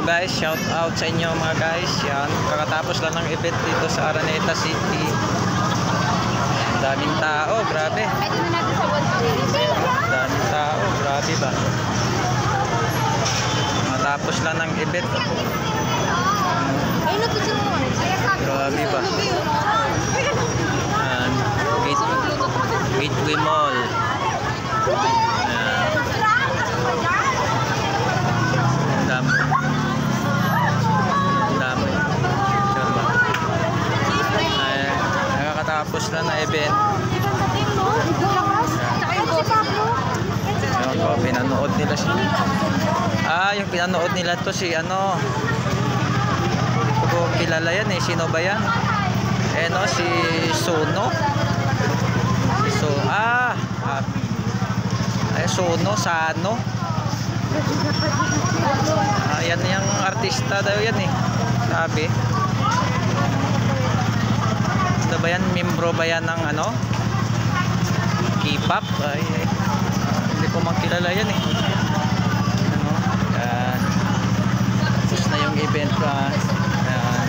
guys, shout out sa inyo mga guys. Yan, kakatapos lang ng event dito sa Araneta City. Daming tao, grabe. Daming tao, grabe ba? Matapos lang ng event. Grabe ba? Yan, Gateway Mall. Yan. Dami. Dami. Diba? Ay, nakakatapos na na event. Ayun po, pinanood nila si... yung pinanood nila to si ano... Hindi ko kilala yan eh. Sino ba yan? Si Sono. Sono, Sano. Yan yung artista daw yan eh. Sabi. Ano ba yan? Membro ba yan ng ano? K-pop? Hindi ko makilala yan eh. Yan. Tapos na yung event pa. Yan.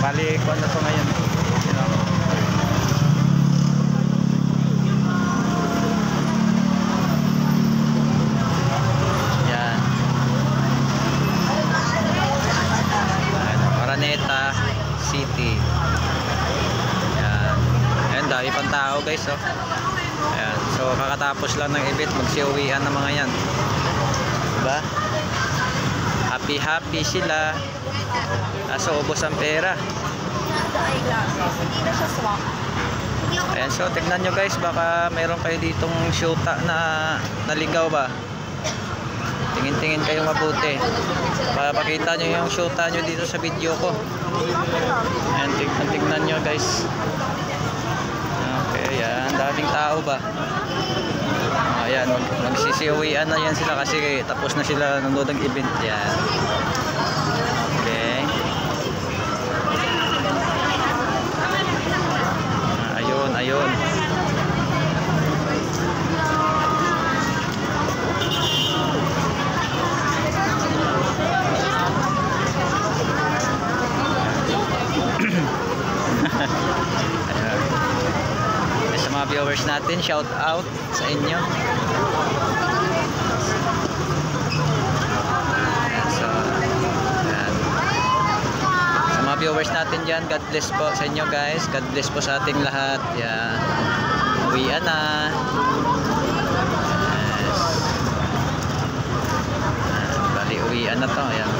Balik ko na to ngayon. Araneta City. Ayan. Ayan, dami pang tao guys. Ayan. So kakatapos lang ng event, magsiuwian ng mga yan. Diba? Happy sila. Kaso ubos ang pera. Ayan, so tignan nyo guys, baka mayroon kayo ditong shoota na naligaw ba. Tingin-tingin kayo mabuti. Papakita nyo yung shoota nyo dito sa video ko. Ayan, tignan nyo guys. Okay, yan. Daming tao ba? Ayan, magsisiuwian na yan sila kasi tapos na sila nanood ng event. Yan. Okay. Ayun. Sa mga viewers natin, shout out sa inyo. So, yan. Sa mga viewers natin dyan, God bless po sa inyo guys. God bless po sa ating lahat. Yan. Uwian na. Yes. Bali, uwian na to. Yan.